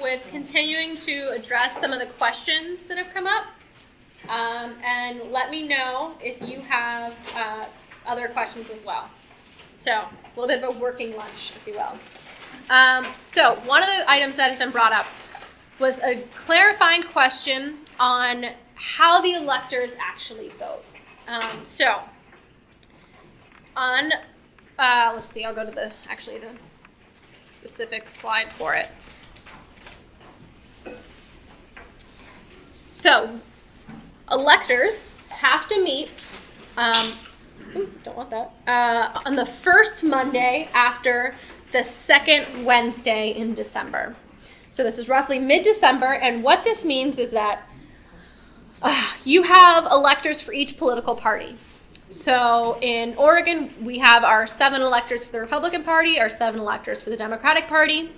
with continuing to address some of the questions that have come up. And let me know if you have other questions as well. So a little bit of a working lunch, if you will. So one of the items that has been brought up was a clarifying question on how the electors actually vote. So on, let's see, I'll go to the specific slide for it. So electors have to meet, don't want that, on the first Monday after the second Wednesday in December. So this is roughly mid-December, and what this means is that you have electors for each political party. So in Oregon, we have our 7 electors for the Republican Party, our 7 electors for the Democratic Party.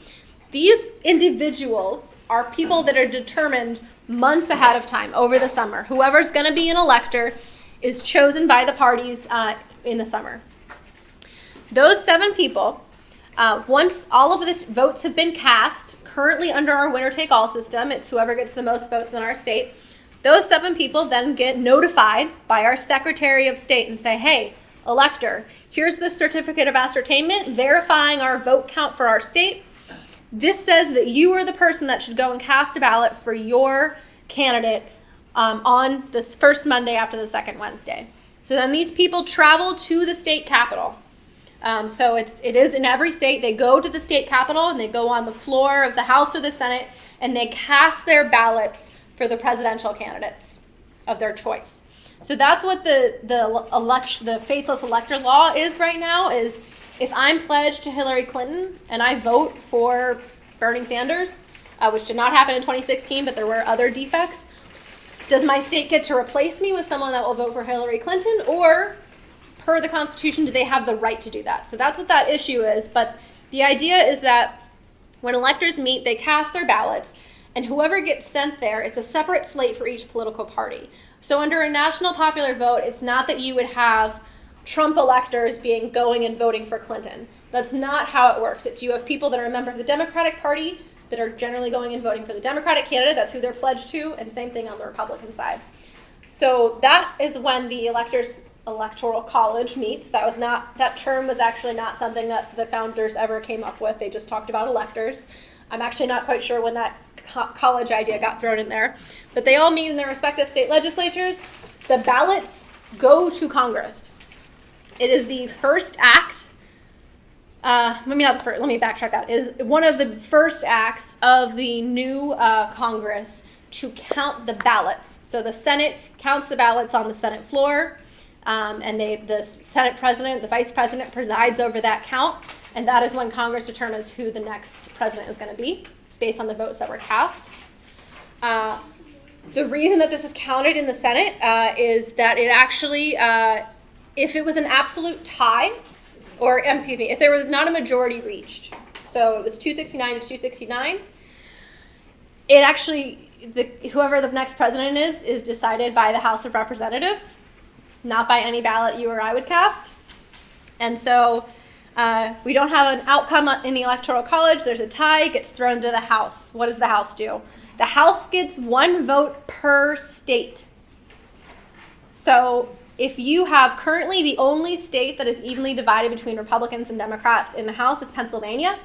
These individuals are people that are determined months ahead of time over the summer. Whoever's going to be an elector is chosen by the parties in the summer. Those 7 people, once all of the votes have been cast, currently under our winner-take-all system, it's whoever gets the most votes in our state, those 7 people then get notified by our Secretary of State and say, hey, elector, here's the certificate of ascertainment verifying our vote count for our state. This says that you are the person that should go and cast a ballot for your candidate on this first Monday after the second Wednesday. So then these people travel to the state capitol. So it is in every state. They go to the state capitol and they go on the floor of the House or the Senate and they cast their ballots for the presidential candidates of their choice. So that's what the faithless elector law is right now, is if I'm pledged to Hillary Clinton and I vote for Bernie Sanders, which did not happen in 2016, but there were other defects, does my state get to replace me with someone that will vote for Hillary Clinton, or per the Constitution, do they have the right to do that? So that's what that issue is, but the idea is that when electors meet, they cast their ballots, and whoever gets sent there, it's a separate slate for each political party. So under a national popular vote, it's not that you would have Trump electors going and voting for Clinton. That's not how it works. It's you have people that are a member of the Democratic Party that are generally going and voting for the Democratic candidate. That's who they're pledged to, and same thing on the Republican side. So that is when the Electoral College meets. That term was actually not something that the founders ever came up with. They just talked about electors. I'm actually not quite sure when that college idea got thrown in there, but they all meet in their respective state legislatures. The ballots go to Congress. It is the first act, let me backtrack that, is one of the first acts of the new Congress to count the ballots. So the Senate counts the ballots on the Senate floor, and the Senate president, the vice president, presides over that count, and that is when Congress determines who the next president is going to be, based on the votes that were cast. The reason that this is counted in the Senate is that it actually, if it was an absolute tie, if there was not a majority reached, so it was 269 to 269, it actually, whoever the next president is decided by the House of Representatives, not by any ballot you or I would cast. And so we don't have an outcome in the Electoral College. There's a tie, it gets thrown to the House. What does the House do? The House gets 1 vote per state. So if you have currently the only state that is evenly divided between Republicans and Democrats in the House is Pennsylvania,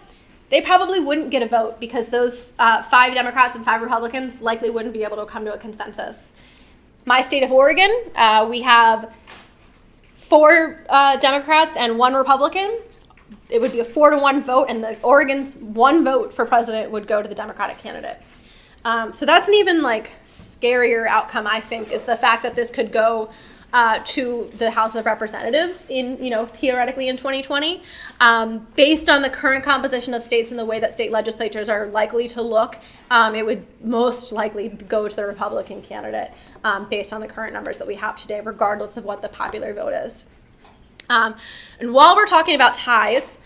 they probably wouldn't get a vote because those 5 Democrats and 5 Republicans likely wouldn't be able to come to a consensus. My state of Oregon, we have 4 Democrats and 1 Republican. It would be a 4-to-1 vote, and the Oregon's 1 vote for president would go to the Democratic candidate. So that's an even scarier outcome, I think, is the fact that this could go to the House of Representatives in, theoretically in 2020, based on the current composition of states and the way that state legislatures are likely to look. It would most likely go to the Republican candidate based on the current numbers that we have today, regardless of what the popular vote is. And while we're talking about ties,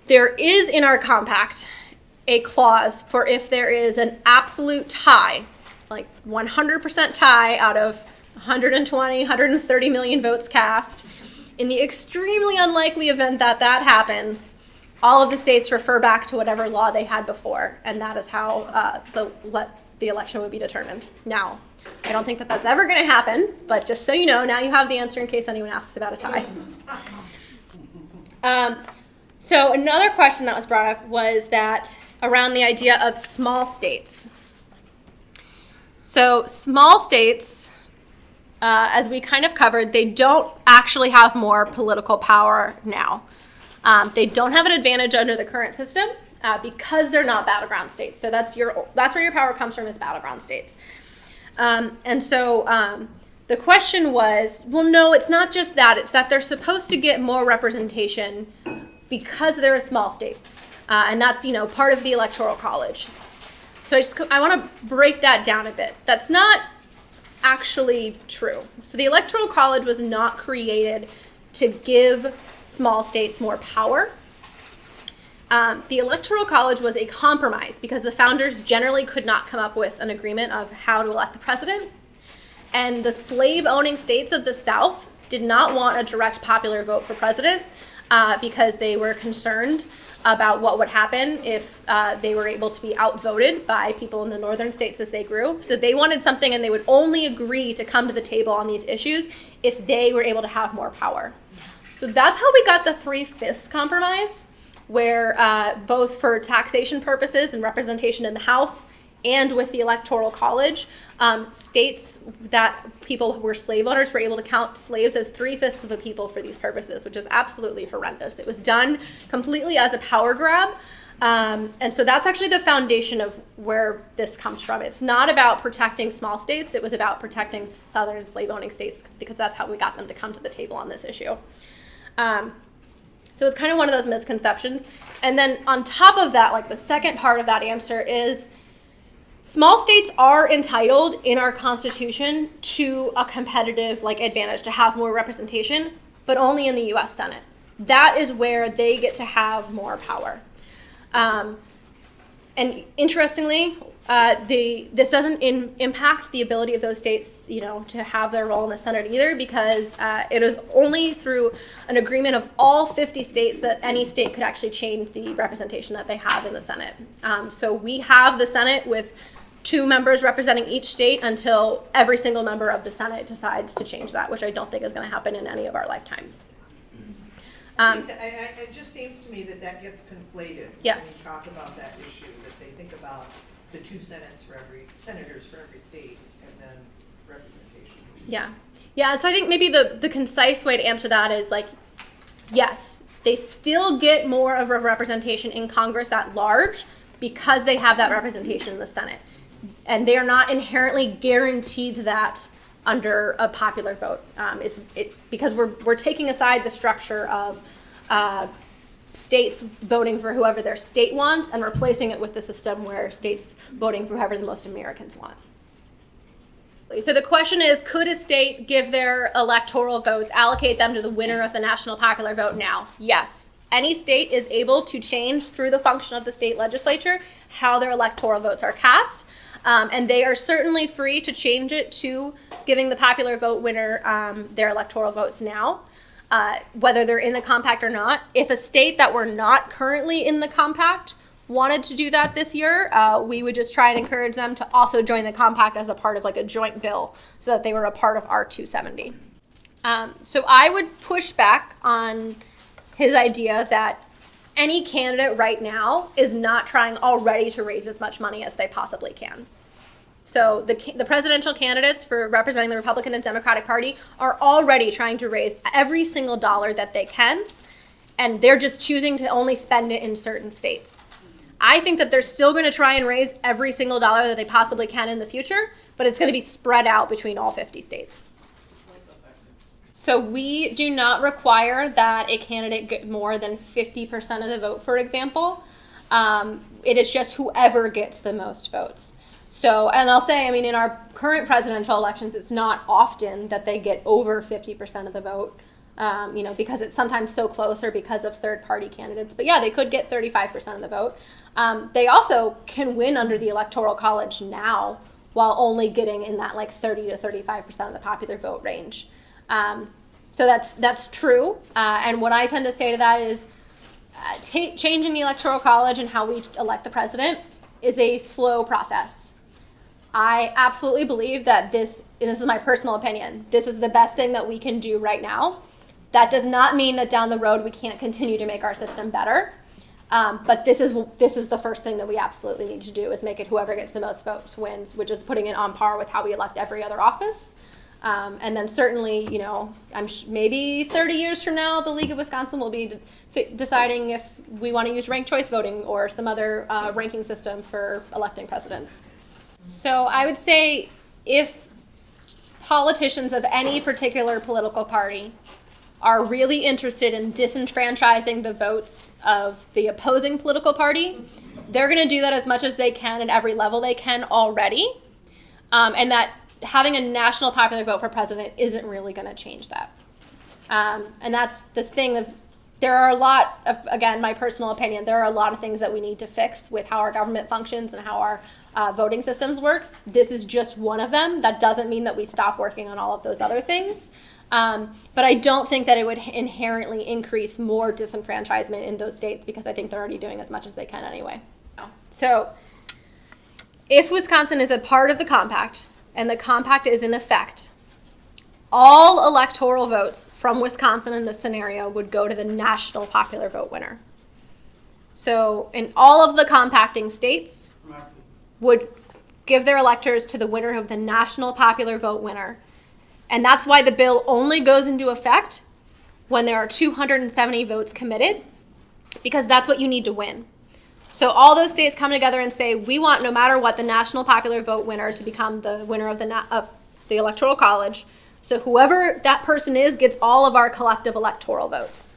there is in our compact a clause for if there is an absolute tie, 100% tie out of 120, 130 million votes cast. In the extremely unlikely event that happens, all of the states refer back to whatever law they had before, and that is how the election would be determined. Now, I don't think that that's ever going to happen, but just so you know, now you have the answer in case anyone asks about a tie. So another question that was brought up was that around the idea of small states. So small states, as we kind of covered, they don't actually have more political power now. They don't have an advantage under the current system because they're not battleground states. So that's where your power comes from, is battleground states. And so the question was, well, no, it's not just that. It's that they're supposed to get more representation because they're a small state. And that's, part of the Electoral College. So I want to break that down a bit. That's not actually true. So the Electoral College was not created to give small states more power. The Electoral College was a compromise because the founders generally could not come up with an agreement of how to elect the president. And the slave-owning states of the South did not want a direct popular vote for president because they were concerned about what would happen if they were able to be outvoted by people in the northern states as they grew. So they wanted something, and they would only agree to come to the table on these issues if they were able to have more power. So that's how we got the 3/5 compromise, where both for taxation purposes and representation in the House and with the Electoral College, states that people who were slave owners were able to count slaves as 3/5 of the people for these purposes, which is absolutely horrendous. It was done completely as a power grab. And so that's actually the foundation of where this comes from. It's not about protecting small states. It was about protecting southern slave-owning states, because that's how we got them to come to the table on this issue. So it's kind of one of those misconceptions. And then on top of that, the second part of that answer is small states are entitled in our Constitution to a competitive advantage, to have more representation, but only in the U.S. Senate. That is where they get to have more power. And interestingly, this doesn't impact the ability of those states, to have their role in the Senate either, because it is only through an agreement of all 50 states that any state could actually change the representation that they have in the Senate. So we have the Senate with 2 members representing each state until every single member of the Senate decides to change that, which I don't think is going to happen in any of our lifetimes. It just seems to me that gets conflated. Yes. When you talk about that issue, that they think about the 2 senators for every state, and then representation. Yeah. So I think maybe the concise way to answer that is yes, they still get more of a representation in Congress at large because they have that representation in the Senate, and they are not inherently guaranteed that under a popular vote. Because we're taking aside the structure of states voting for whoever their state wants and replacing it with the system where states voting for whoever the most Americans want. So the question is, could a state give their electoral votes, allocate them to the winner of the national popular vote now? Yes. Any state is able to change through the function of the state legislature how their electoral votes are cast. And they are certainly free to change it to giving the popular vote winner their electoral votes now, whether they're in the compact or not. If a state that were not currently in the compact wanted to do that this year, we would just try and encourage them to also join the compact as a part of a joint bill so that they were a part of R270. So I would push back on his idea that any candidate right now is not trying already to raise as much money as they possibly can. So the presidential candidates for representing the Republican and Democratic Party are already trying to raise every single dollar that they can, and they're just choosing to only spend it in certain states. I think that they're still going to try and raise every single dollar that they possibly can in the future, but it's going to be spread out between all 50 states. So we do not require that a candidate get more than 50% of the vote, for example. It is just whoever gets the most votes. So, and I'll say, in our current presidential elections, it's not often that they get over 50% of the vote, because it's sometimes so close or because of third-party candidates. But yeah, they could get 35% of the vote. They also can win under the Electoral College now while only getting in that 30 to 35% of the popular vote range. So that's true. And what I tend to say to that is, changing the Electoral College and how we elect the president is a slow process. I absolutely believe that this, and this is my personal opinion, this is the best thing that we can do right now. That does not mean that down the road we can't continue to make our system better. But this is the first thing that we absolutely need to do, is make it whoever gets the most votes wins, which is putting it on par with how we elect every other office. And then certainly, you know, maybe 30 years from now, the League of Wisconsin will be deciding if we want to use ranked choice voting or some other ranking system for electing presidents. So I would say if politicians of any particular political party are really interested in disenfranchising the votes of the opposing political party, they're going to do that as much as they can at every level they can already. And that having a national popular vote for president isn't really going to change that. And that's the thing of, there are a lot of, again, my personal opinion, there are a lot of things that we need to fix with how our government functions and how our voting systems works. This is just one of them. That doesn't mean that we stop working on all of those other things. But I don't think that it would inherently increase more disenfranchisement in those states, because I think they're already doing as much as they can anyway. So if Wisconsin is a part of the compact and the compact is in effect, all electoral votes from Wisconsin in this scenario would go to the national popular vote winner. So in all of the compacting states would give their electors to the winner of the national popular vote winner. And that's why the bill only goes into effect when there are 270 votes committed, because that's what you need to win. So all those states come together and say, we want, no matter what, the national popular vote winner to become the winner of the Electoral College. So whoever that person is gets all of our collective electoral votes.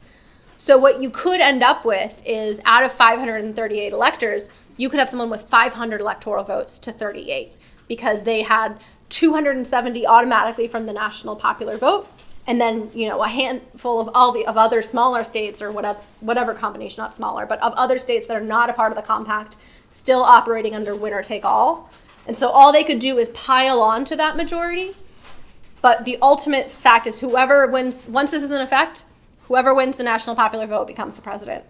So what you could end up with is, out of 538 electors, you could have someone with 500 electoral votes to 38, because they had 270 automatically from the national popular vote, and then, you know, a handful of other smaller states, or whatever combination, not smaller, but of other states that are not a part of the compact, still operating under winner take all. And so all they could do is pile on to that majority. But the ultimate fact is, whoever wins, once this is in effect, whoever wins the national popular vote becomes the president.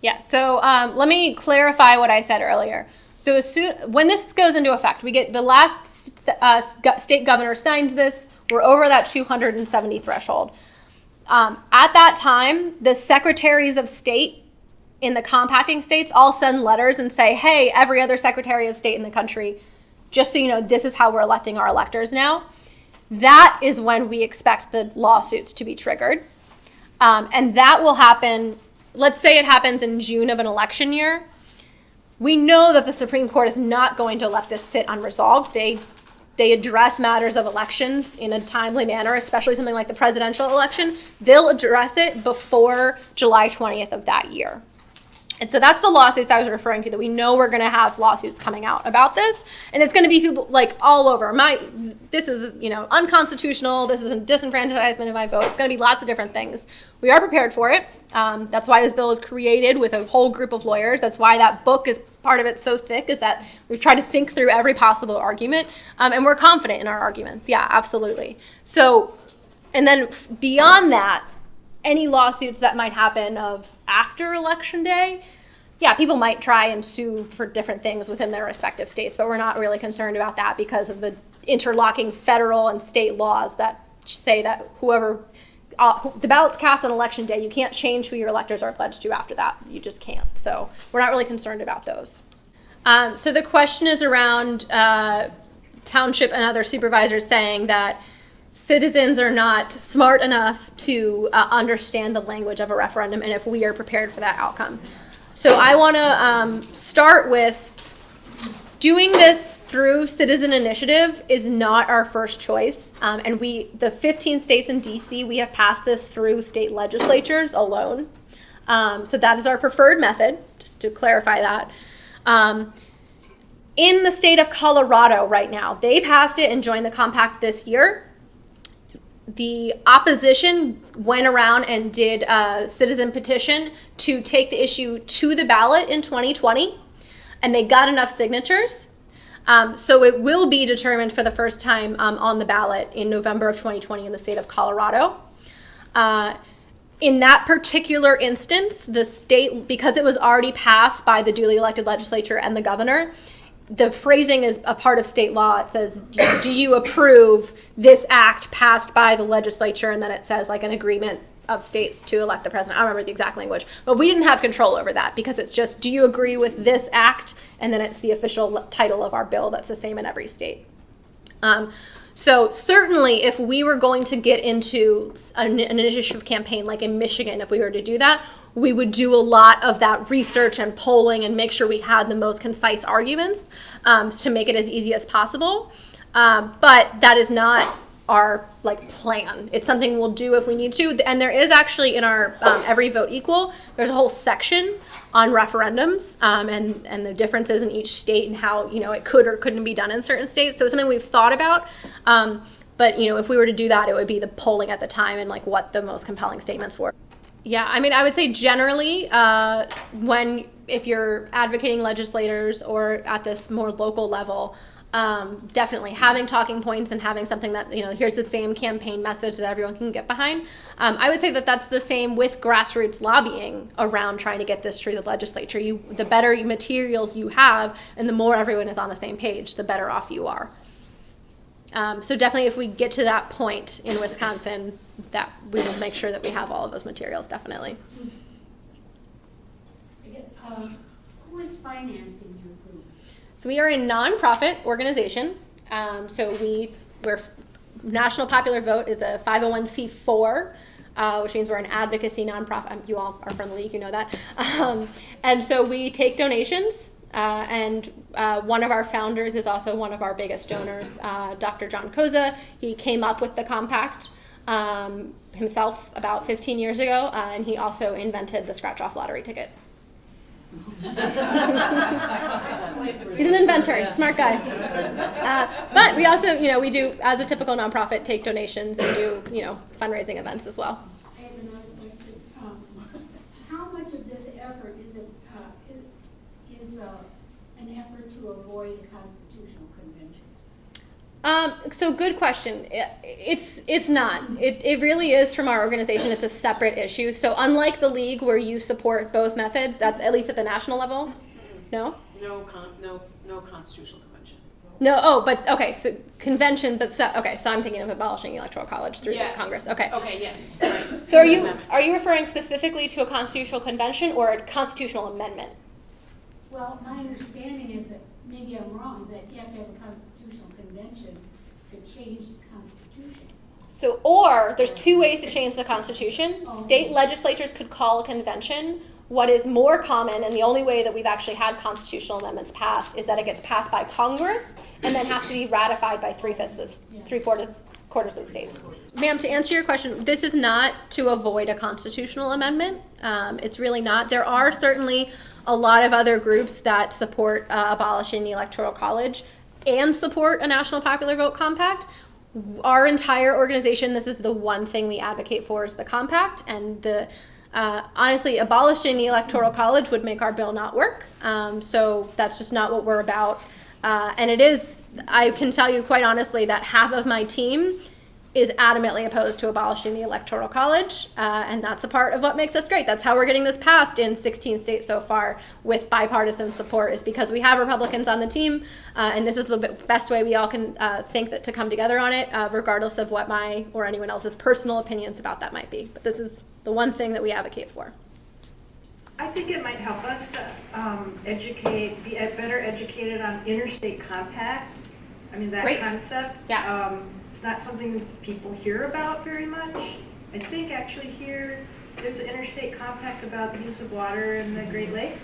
Yeah, so let me clarify what I said earlier. So when this goes into effect, we get the last state governor signs this, we're over that 270 threshold. At that time, the secretaries of state in the compacting states all send letters and say, hey, every other secretary of state in the country, just so you know, this is how we're electing our electors now. That is when we expect the lawsuits to be triggered. And that will happen, let's say it happens in June of an election year. We know that the Supreme Court is not going to let this sit unresolved. They address matters of elections in a timely manner, especially something like the presidential election. They'll address it before July 20th of that year. And so that's the lawsuits I was referring to, that we know we're going to have lawsuits coming out about this. And it's going to be like all over. This is, you know, unconstitutional. This is a disenfranchisement of my vote. It's going to be lots of different things. We are prepared for it. That's why this bill is created with a whole group of lawyers. That's why that book is part of it so thick, is that we've tried to think through every possible argument. And we're confident in our arguments. Yeah, absolutely. So, and then beyond that, any lawsuits that might happen of after Election Day, yeah, people might try and sue for different things within their respective states, but we're not really concerned about that because of the interlocking federal and state laws that say that the ballot's cast on Election Day, you can't change who your electors are pledged to after that. You just can't. So we're not really concerned about those. So the question is around township and other supervisors saying that citizens are not smart enough to understand the language of a referendum, and if we are prepared for that outcome. So I want to start with, doing this through citizen initiative is not our first choice. And the 15 states in DC, we have passed this through state legislatures alone. So that is our preferred method, just to clarify that. In the state of Colorado right now, they passed it and joined the compact this year. The opposition went around and did a citizen petition to take the issue to the ballot in 2020, and they got enough signatures. So it will be determined for the first time on the ballot in November of 2020 in the state of Colorado. In that particular instance, the state, because it was already passed by the duly elected legislature and the governor, the phrasing is a part of state law. It says, do you approve this act passed by the legislature? And then it says like an agreement of states to elect the president. I don't remember the exact language, but we didn't have control over that because it's just, do you agree with this act? And then it's the official title of our bill that's the same in every state. So certainly if we were going to get into an initiative campaign like in Michigan, if we were to do that, we would do a lot of that research and polling and make sure we had the most concise arguments to make it as easy as possible. But that is not our plan. It's something we'll do if we need to. And there is actually in our Every Vote Equal, there's a whole section on referendums and the differences in each state and how it could or couldn't be done in certain states. So it's something we've thought about. But if we were to do that, it would be the polling at the time and what the most compelling statements were. Yeah, I mean, I would say generally if you're advocating legislators or at this more local level, definitely having talking points and having something that, here's the same campaign message that everyone can get behind. I would say that that's the same with grassroots lobbying around trying to get this through the legislature. The better materials you have and the more everyone is on the same page, the better off you are. So definitely if we get to that point in Wisconsin, that we will make sure that we have all of those materials, definitely. Who is financing your group? So we are a nonprofit organization. So we're National Popular Vote is a 501c4, which means we're an advocacy nonprofit. You all are from the league, you know that. And so we take donations, and one of our founders is also one of our biggest donors, Dr. John Koza. He came up with the compact himself about 15 years ago, and he also invented the scratch-off lottery ticket. He's an inventor, he's a smart guy. But we also, we do, as a typical nonprofit, take donations and do, fundraising events as well. I have another question. How much of this effort is an effort to avoid a constitutional convention? So good question. It's not. It really is from our organization. It's a separate issue. So unlike the league where you support both methods, at least at the national level, no? No constitutional convention. No, oh, but, okay, so convention, but, so I'm thinking of abolishing the Electoral College through the Congress. Okay. Okay, yes. Right. So are you referring specifically to a constitutional convention or a constitutional amendment? Well, my understanding is that, maybe I'm wrong, that you have to have a constitutional convention to change the Constitution. So, or there's two ways to change the Constitution. State legislatures could call a convention. What is more common, and the only way that we've actually had constitutional amendments passed, is that it gets passed by Congress and then has to be ratified by three-quarters of the states. Ma'am, to answer your question, this is not to avoid a constitutional amendment. It's really not. There are certainly a lot of other groups that support abolishing the Electoral College and support a National Popular Vote Compact. Our entire organization, this is the one thing we advocate for, is the compact, and honestly, abolishing the Electoral College would make our bill not work. So that's just not what we're about. And it is, I can tell you quite honestly that half of my team is adamantly opposed to abolishing the Electoral College, and that's a part of what makes us great. That's how we're getting this passed in 16 states so far with bipartisan support, is because we have Republicans on the team, and this is the best way we all can think that to come together on it, regardless of what my or anyone else's personal opinions about that might be. But this is the one thing that we advocate for. I think it might help us to be better educated on interstate compacts. I mean, that Great. concept. Yeah. It's not something people hear about very much. I think actually here, there's an interstate compact about the use of water in the Great Lakes.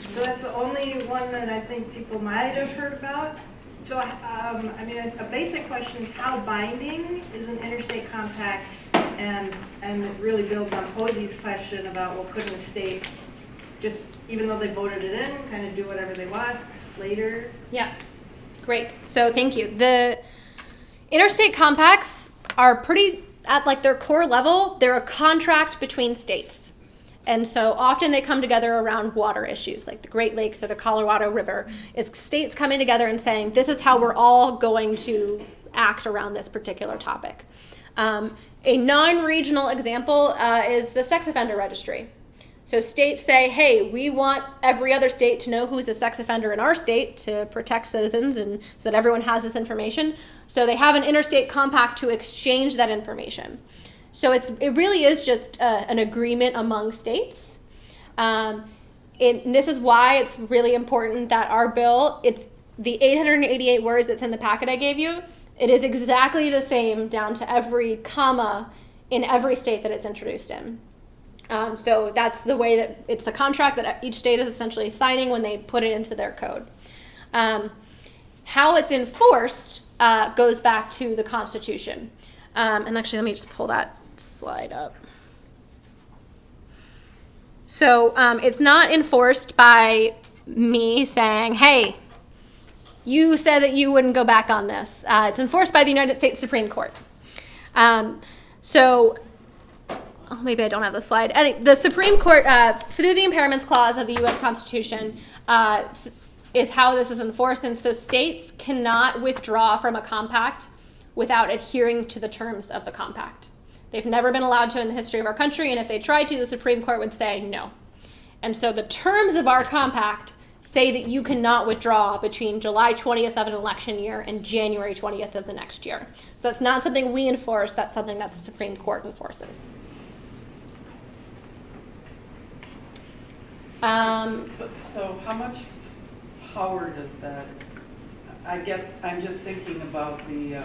So that's the only one that I think people might have heard about. So, I mean, a basic question is how binding is an interstate compact? And it really builds on Posey's question about, well, couldn't a state just, even though they voted it in, kind of do whatever they want later? Yeah, great. So thank you. The interstate compacts are pretty, at like their core level, they're a contract between states. And so often they come together around water issues, like the Great Lakes or the Colorado River, is states coming together and saying, this is how we're all going to act around this particular topic. A non-regional example is the sex offender registry. So states say, hey, we want every other state to know who's a sex offender in our state to protect citizens and so that everyone has this information. So they have an interstate compact to exchange that information. So it really is just an agreement among states. This is why it's really important that our bill, it's the 888 words that's in the packet I gave you, it is exactly the same down to every comma in every state that it's introduced in. So that's the way that it's a contract that each state is essentially signing when they put it into their code. How it's enforced goes back to the Constitution. And actually, let me just pull that slide up. So it's not enforced by me saying, hey, you said that you wouldn't go back on this. It's enforced by the United States Supreme Court. Maybe I don't have the slide. The Supreme Court, through the Impairments Clause of the U.S. Constitution, is how this is enforced. And so states cannot withdraw from a compact without adhering to the terms of the compact. They've never been allowed to in the history of our country, and if they tried to, the Supreme Court would say no. And so the terms of our compact say that you cannot withdraw between July 20th of an election year and January 20th of the next year. So that's not something we enforce, that's something that the Supreme Court enforces. So how much power does that, I guess I'm just thinking about the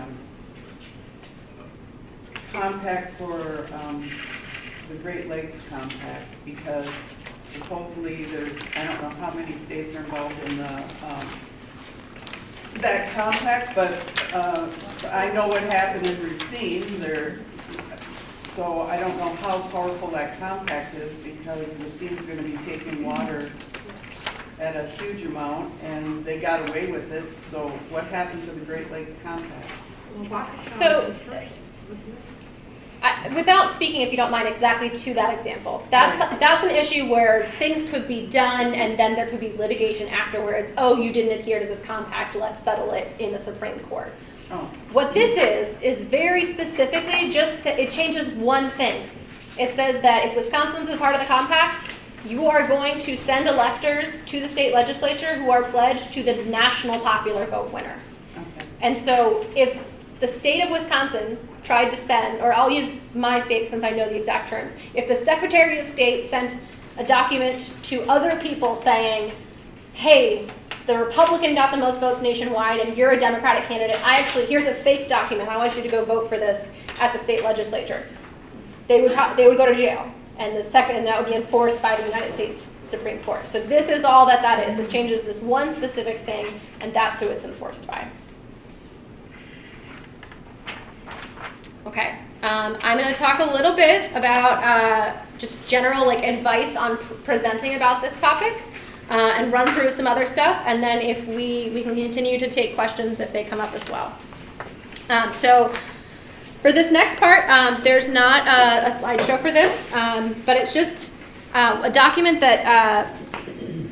compact for the Great Lakes Compact, because supposedly there's, I don't know how many states are involved in the that compact, but I know what happened in Racine there. So I don't know how powerful that compact is, because Racine's going to be taking water at a huge amount, and they got away with it. So what happened to the Great Lakes Compact? So, without speaking, if you don't mind, exactly to that example, that's an issue where things could be done and then there could be litigation afterwards. Oh, you didn't adhere to this compact, let's settle it in the Supreme Court. Oh. What this is very specifically just, it changes one thing. It says that if Wisconsin's a part of the compact, you are going to send electors to the state legislature who are pledged to the national popular vote winner. Okay. And so if the state of Wisconsin tried to send, or I'll use my state since I know the exact terms, if the Secretary of State sent a document to other people saying, hey, the Republican got the most votes nationwide and you're a Democratic candidate, here's a fake document, I want you to go vote for this at the state legislature, they would go to jail. And that would be enforced by the United States Supreme Court. So this is all that is. This changes this one specific thing, and that's who it's enforced by. Okay, I'm going to talk a little bit about just general advice on presenting about this topic, and run through some other stuff, and then if we can continue to take questions if they come up as well. So for this next part, there's not a slideshow for this, but it's just a document that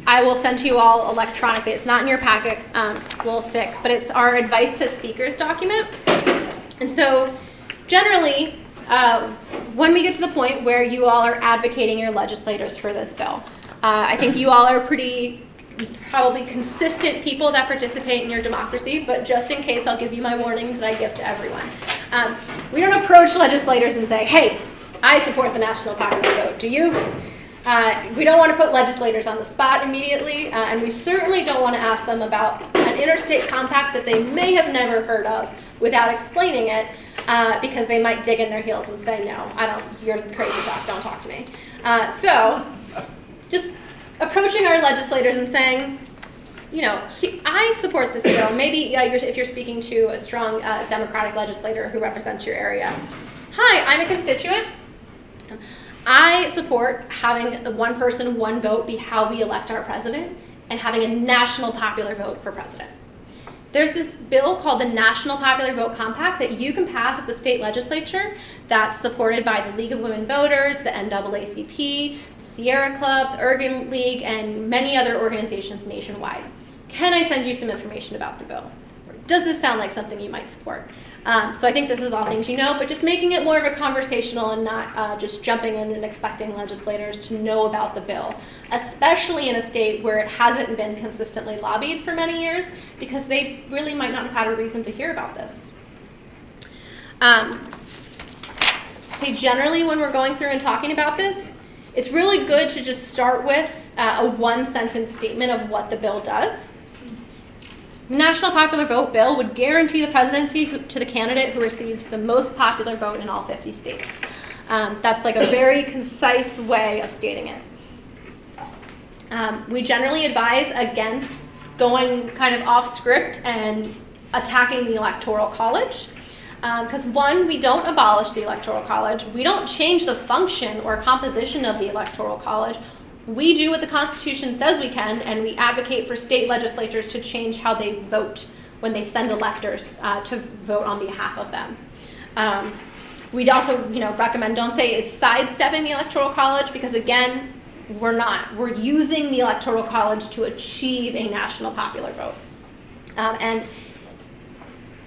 I will send to you all electronically. It's not in your packet, it's a little thick, but it's our advice to speakers document. And so generally, when we get to the point where you all are advocating your legislators for this bill, I think you all are probably consistent people that participate in your democracy, but just in case, I'll give you my warning that I give to everyone. We don't approach legislators and say, hey, I support the national popular vote, do you? We don't want to put legislators on the spot immediately, and we certainly don't want to ask them about an interstate compact that they may have never heard of without explaining it, because they might dig in their heels and say, no, you're crazy talk, don't talk to me. So just approaching our legislators and saying, I support this bill. Maybe if you're speaking to a strong Democratic legislator who represents your area. Hi, I'm a constituent. I support having a one person, one vote be how we elect our president, and having a national popular vote for president. There's this bill called the National Popular Vote Compact that you can pass at the state legislature that's supported by the League of Women Voters, the NAACP, the Sierra Club, the Oregon League, and many other organizations nationwide. Can I send you some information about the bill? Does this sound like something you might support? So I think this is all things you know, but just making it more of a conversational and not just jumping in and expecting legislators to know about the bill, especially in a state where it hasn't been consistently lobbied for many years, because they really might not have had a reason to hear about this. Say generally when we're going through and talking about this, it's really good to just start with a one-sentence statement of what the bill does. The National Popular Vote bill would guarantee the presidency to the candidate who receives the most popular vote in all 50 states. That's like a very concise way of stating it. We generally advise against going kind of off script and attacking the Electoral College. Because one, we don't abolish the Electoral College. We don't change the function or composition of the Electoral College. We do what the Constitution says we can, and we advocate for state legislatures to change how they vote when they send electors to vote on behalf of them. We'd also, recommend don't say it's sidestepping the Electoral College, because again, we're not. We're using the Electoral College to achieve a national popular vote. And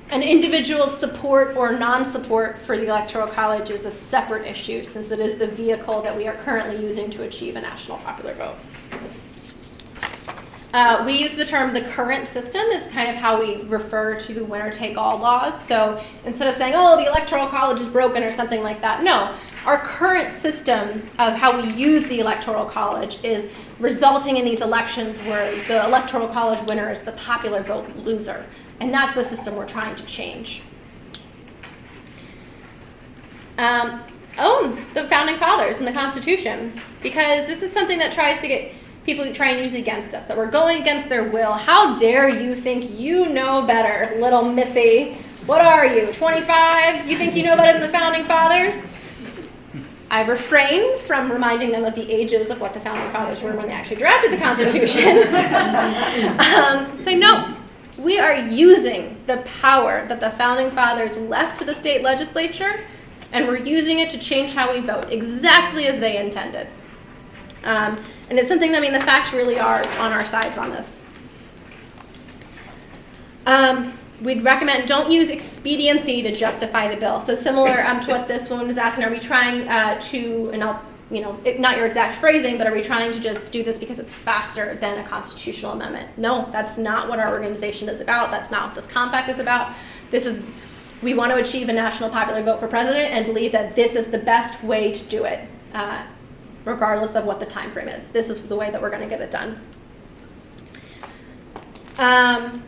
an individual's support or non-support for the Electoral College is a separate issue, since it is the vehicle that we are currently using to achieve a national popular vote. We use the term the current system is kind of how we refer to the winner-take-all laws. So instead of saying, oh, the Electoral College is broken or something like that, no. Our current system of how we use the Electoral College is resulting in these elections where the Electoral College winner is the popular vote loser. And that's the system we're trying to change. Own the Founding Fathers and the Constitution, because this is something that tries to get people to try and use against us, that we're going against their will. How dare you think you know better, little missy? What are you, 25? You think you know better than the Founding Fathers? I refrain from reminding them of the ages of what the Founding Fathers were when they actually drafted the Constitution. Say, no, we are using the power that the Founding Fathers left to the state legislature, and we're using it to change how we vote, exactly as they intended. And it's something that, the facts really are on our sides on this. We'd recommend don't use expediency to justify the bill. So similar to what this woman was asking, are we trying to, and I'll, not your exact phrasing, but are we trying to just do this because it's faster than a constitutional amendment? No, that's not what our organization is about. That's not what this compact is about. We want to achieve a national popular vote for president and believe that this is the best way to do it, regardless of what the time frame is. This is the way that we're going to get it done.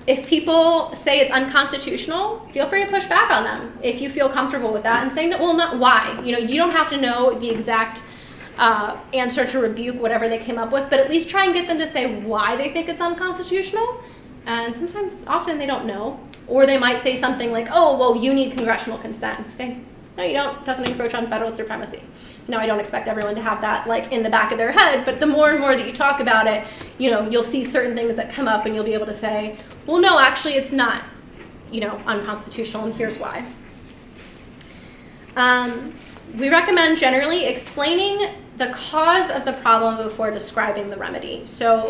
If people say it's unconstitutional, feel free to push back on them if you feel comfortable with that, and say, no, well, not why. You don't have to know the exact answer to rebuke whatever they came up with, but at least try and get them to say why they think it's unconstitutional. And often they don't know, or they might say something like, oh, well, you need congressional consent. Say, no, you don't. It doesn't encroach on federal supremacy. No, I don't expect everyone to have that in the back of their head, but the more and more that you talk about it, you'll see certain things that come up and you'll be able to say, well, no, actually it's not, unconstitutional, and here's why. We recommend generally explaining the cause of the problem before describing the remedy. So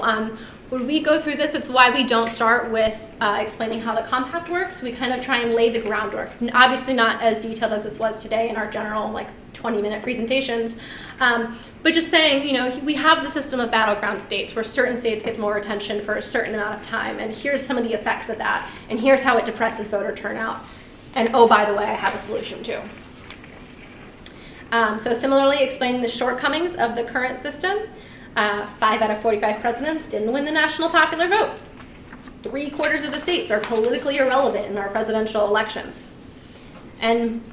when we go through this, it's why we don't start with explaining how the compact works. We kind of try and lay the groundwork. Obviously not as detailed as this was today in our general 20-minute presentations, but just saying, we have the system of battleground states where certain states get more attention for a certain amount of time, and here's some of the effects of that, and here's how it depresses voter turnout, and oh, by the way, I have a solution too. So similarly, explaining the shortcomings of the current system. 5 out of 45 presidents didn't win the national popular vote. 3/4 of the states are politically irrelevant in our presidential elections. And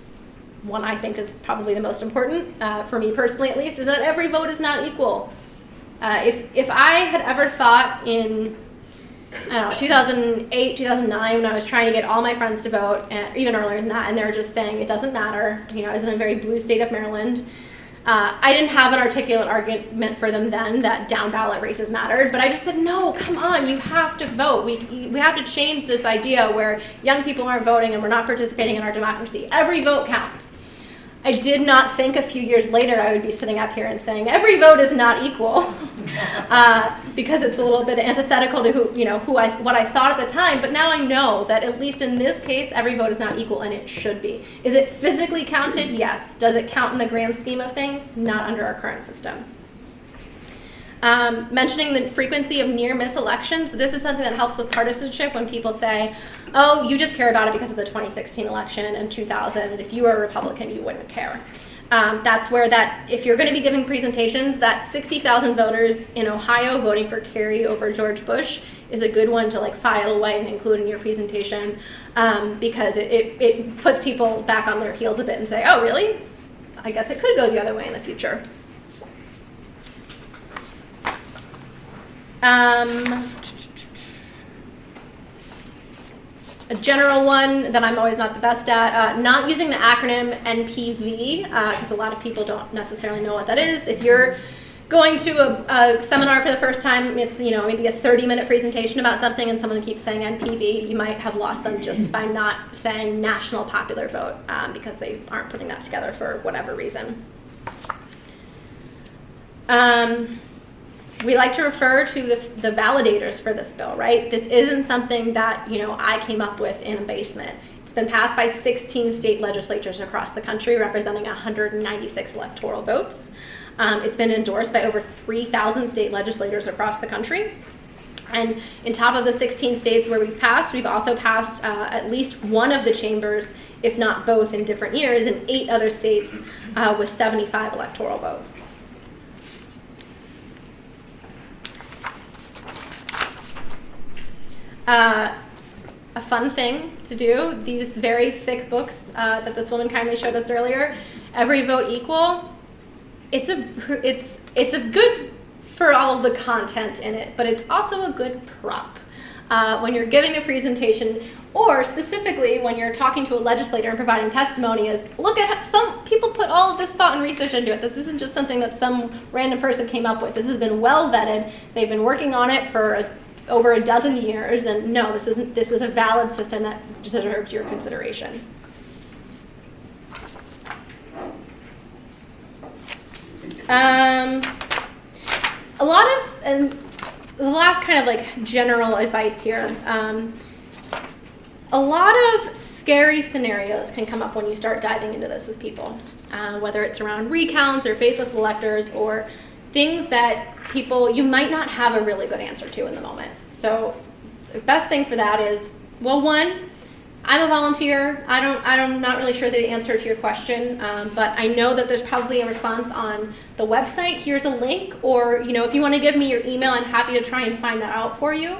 one I think is probably the most important, for me personally at least, is that every vote is not equal. If I had ever thought in 2008, 2009, when I was trying to get all my friends to vote, and even earlier than that, and they were just saying it doesn't matter, I was in a very blue state of Maryland, I didn't have an articulate argument for them then that down ballot races mattered, but I just said, no, come on, you have to vote. We have to change this idea where young people aren't voting and we're not participating in our democracy. Every vote counts. I did not think a few years later I would be sitting up here and saying every vote is not equal, because it's a little bit antithetical to what I thought at the time. But now I know that at least in this case, every vote is not equal, and it should be. Is it physically counted? Yes. Does it count in the grand scheme of things? Not under our current system. Mentioning the frequency of near-miss elections, this is something that helps with partisanship when people say, oh, you just care about it because of the 2016 election and 2000, and if you were a Republican, you wouldn't care. That's where if you're going to be giving presentations, that 60,000 voters in Ohio voting for Kerry over George Bush is a good one to file away and include in your presentation, because it puts people back on their heels a bit and say, oh, really? I guess it could go the other way in the future. A general one that I'm always not the best at, not using the acronym NPV, because a lot of people don't necessarily know what that is. If you're going to a seminar for the first time, it's maybe a 30-minute presentation about something and someone keeps saying NPV, you might have lost them just by not saying national popular vote, because they aren't putting that together for whatever reason. We like to refer to the validators for this bill, right? This isn't something that, I came up with in a basement. It's been passed by 16 state legislatures across the country, representing 196 electoral votes. It's been endorsed by over 3,000 state legislators across the country. And in top of the 16 states where we've also passed at least one of the chambers, if not both, in different years, in 8 other states with 75 electoral votes. A fun thing to do, these very thick books that this woman kindly showed us earlier, Every Vote Equal, it's a good for all of the content in it, but it's also a good prop. When you're giving a presentation, or specifically when you're talking to a legislator and providing testimony, is look at some people put all of this thought and research into it. This isn't just something that some random person came up with. This has been well vetted. They've been working on it for over a dozen years, and no, this is a valid system that deserves your consideration. And the last kind of general advice here, a lot of scary scenarios can come up when you start diving into this with people, whether it's around recounts or faithless electors or things that you might not have a really good answer to in the moment. So the best thing for that is, well, one, I'm a volunteer. I'm not really sure the answer to your question, but I know that there's probably a response on the website. Here's a link, or if you want to give me your email, I'm happy to try and find that out for you.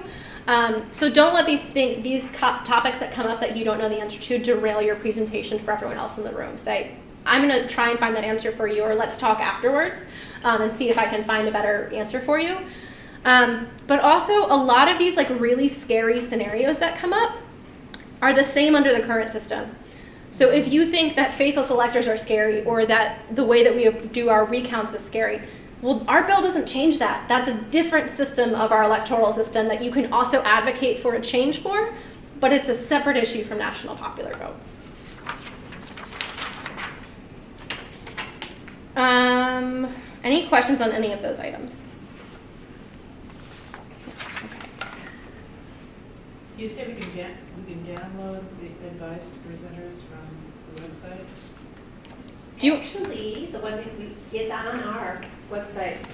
So don't let these topics that come up that you don't know the answer to derail your presentation for everyone else in the room. Say, I'm going to try and find that answer for you, or let's talk afterwards and see if I can find a better answer for you. But also, a lot of these really scary scenarios that come up are the same under the current system. So if you think that faithless electors are scary, or that the way that we do our recounts is scary, well, our bill doesn't change that. That's a different system of our electoral system that you can also advocate for a change for, but it's a separate issue from national popular vote. Any questions on any of those items? You say we can download the advice to presenters from the website? Actually, the one that it's on our website,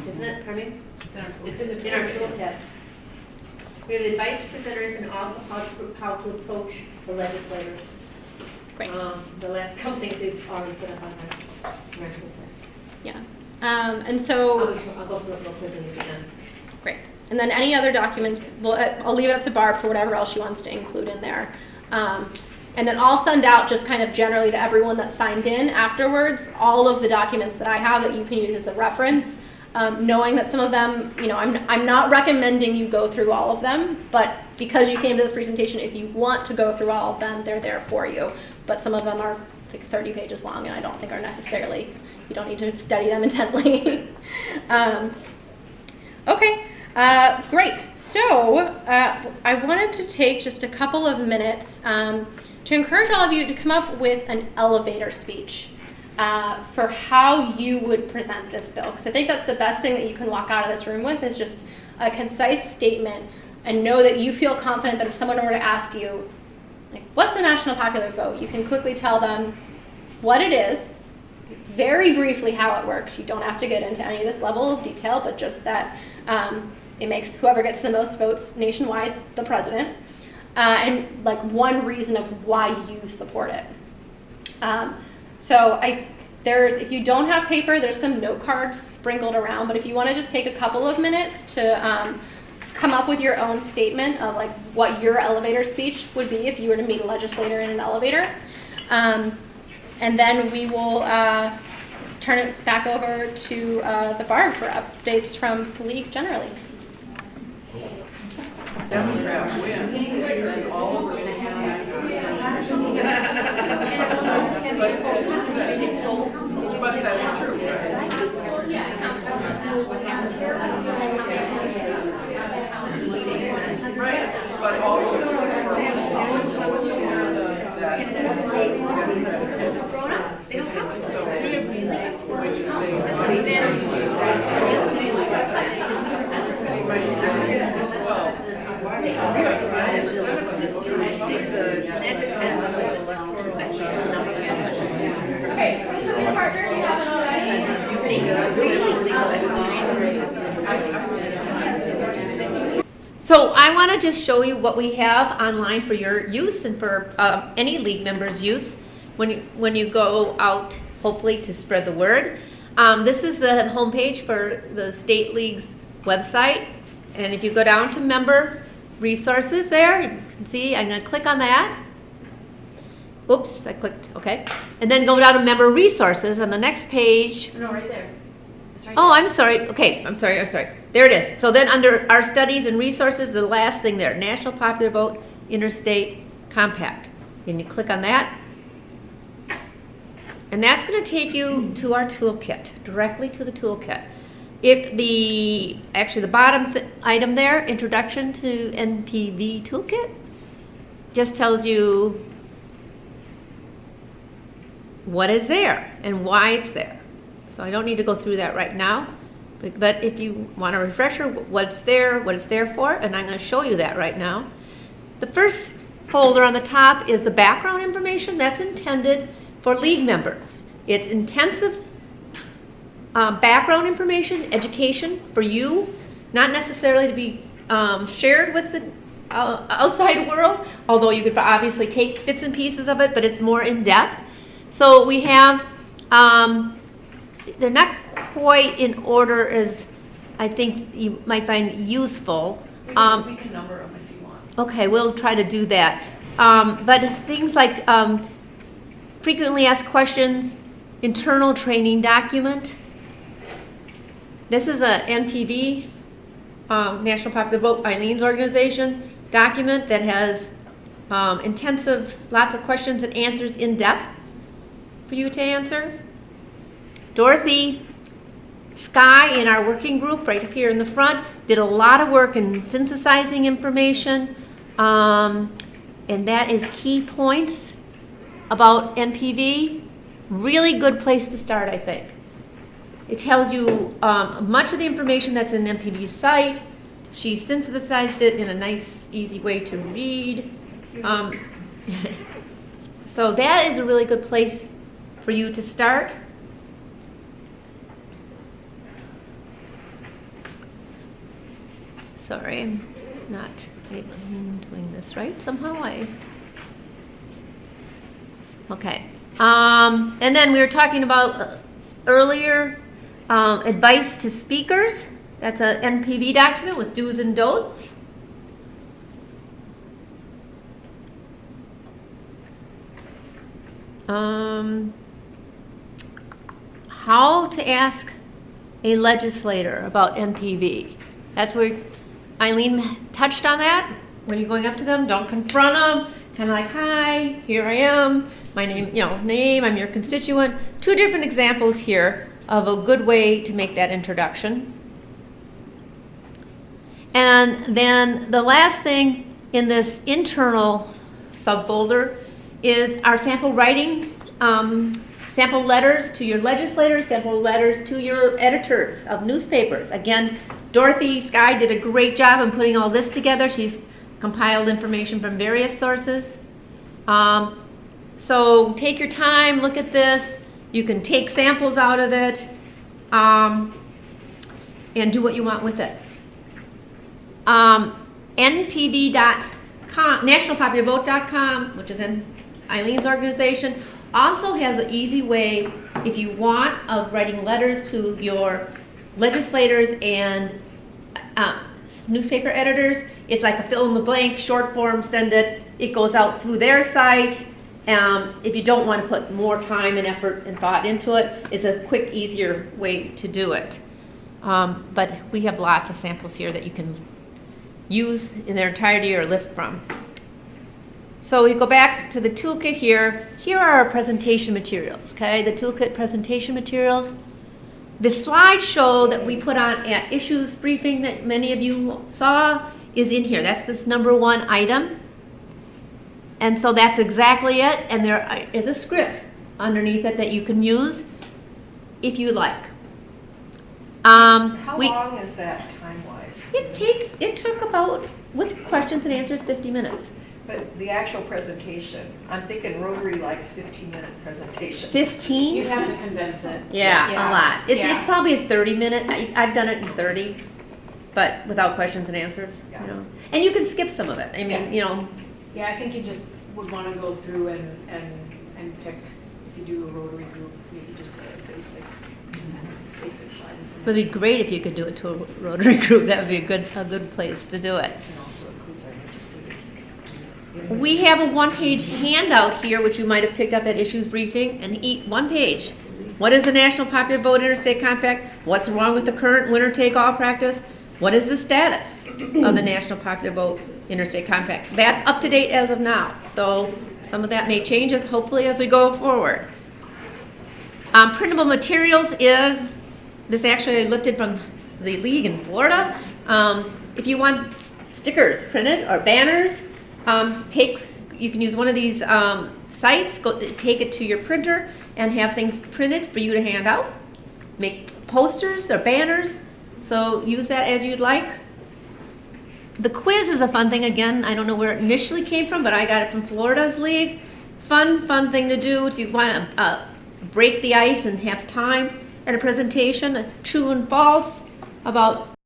isn't it, Carmen? It's in our toolkit. We have advice to presenters and also how to approach the legislators. Great. The last couple things we've already put up on our toolkit. Yeah. And so, I'll go through it real quick and again. great. And then any other documents, I'll leave it up to Barb for whatever else she wants to include in there. And then I'll send out just kind of generally to everyone that signed in afterwards all of the documents that I have that you can use as a reference, knowing that some of them, I'm not recommending you go through all of them, but because you came to this presentation, if you want to go through all of them, they're there for you. But some of them are 30 pages long, and I don't think are necessarily, you don't need to study them intently. Okay. Great. So I wanted to take just a couple of minutes to encourage all of you to come up with an elevator speech for how you would present this bill. Because I think that's the best thing that you can walk out of this room with is just a concise statement and know that you feel confident that if someone were to ask you, like, what's the national popular vote? You can quickly tell them what it is, very briefly how it works. You don't have to get into any of this level of detail, but just that it makes whoever gets the most votes nationwide the president, and like one reason of why you support it. If you don't have paper, there's some note cards sprinkled around, but if you want to just take a couple of minutes to come up with your own statement of like what your elevator speech would be if you were to meet a legislator in an elevator, and then we will turn it back over to the Barb for updates from the league generally. Democrat wins, then all of us. But that's true, right? But all of us. So when you say, So I want to just show you what we have online for your use and for any league members' use when you go out, hopefully, to spread the word. This is the homepage for the State League's website. And if you go down to member resources there, you can see, I'm going to click on that. Oops, I clicked, okay. And then go down to member resources on the next page. No, right there. It's right Oh, I'm sorry. Okay, I'm sorry. There it is. So then under our studies and resources, the last thing there, National Popular Vote, Interstate Compact. And you click on that. And that's going to take you to our toolkit, directly to the toolkit. The bottom item there, Introduction to NPV Toolkit, just tells you what is there and why it's there. So I don't need to go through that right now, but if you want a refresher, what's there, what it's there for, and I'm going to show you that right now. The first folder on the top is the background information. That's intended for league members. It's intensive background information, education for you, not necessarily to be shared with the outside world, although you could obviously take bits and pieces of it, but it's more in depth. So we have, they're not quite in order as I think you might find useful. we can number them if you want. Okay, we'll try to do that. But things like frequently asked questions, internal training document. This is a NPV, National Popular Vote, Eileen's organization, document that has intensive, lots of questions and answers in depth for you to answer. Dorothy Sky in our working group right up here in the front did a lot of work in synthesizing information, and that is key points about NPV. Really good place to start, I think. It tells you much of the information that's in NPV's site. She synthesized it in a nice, easy way to read. So that is a really good place for you to start. Sorry, I'm not doing this right somehow. Okay. And then we were talking about earlier advice to speakers. That's a NPV document with do's and don'ts. How to ask a legislator about NPV. That's where Eileen touched on that. When you're going up to them, don't confront them. Kind of like, hi, here I am. My name, I'm your constituent. Two different examples here of a good way to make that introduction. And then the last thing in this internal subfolder is our sample writing, sample letters to your legislators, sample letters to your editors of newspapers. Again, Dorothy Sky did a great job in putting all this together. She's compiled information from various sources. So take your time, look at this. You can take samples out of it and do what you want with it. NPV.com, nationalpopularvote.com, which is in Eileen's organization, also has an easy way, if you want, of writing letters to your legislators and newspaper editors. It's like a fill-in-the-blank, short form, send it. It goes out through their site. If you don't want to put more time and effort and thought into it, it's a quick, easier way to do it. But we have lots of samples here that you can use in their entirety or lift from. So we go back to the toolkit here. Here are our presentation materials, okay? The toolkit presentation materials. The slideshow that we put on at issues briefing that many of you saw is in here. That's this #1 item. And so that's exactly it. And there is a script underneath it that you can use if you like. How long is that time-wise? It took about, with questions and answers, 50 minutes. But the actual presentation, I'm thinking Rotary likes 15-minute presentations. 15? You'd have to condense it. Yeah, Yeah. a lot. It's Yeah. probably a 30-minute. I've done it in 30, but without questions and answers. Yeah. You know, and you can skip some of it. I mean, Yeah. you know, Yeah, I think you just would want to go through and pick, if you do a Rotary group, maybe just a basic slide. it would be great if you could do it to a Rotary group. That would be a good place to do it. And also includes our legislative. We have a one-page handout here, which you might have picked up at issues briefing, and one page. What is the National Popular Vote Interstate Compact? What's wrong with the current winner-take-all practice? What is the status of the National Popular Vote Interstate Compact? That's up to date as of now. So some of that may change hopefully as we go forward. Printable materials is, this actually I lifted from the league in Florida. If you want stickers printed or banners, you can use one of these sites, take it to your printer and have things printed for you to hand out. Make posters or banners, so use that as you'd like. The quiz is a fun thing. Again, I don't know where it initially came from, but I got it from Florida's league. Fun thing to do if you want to break the ice and have time at a presentation, true and false about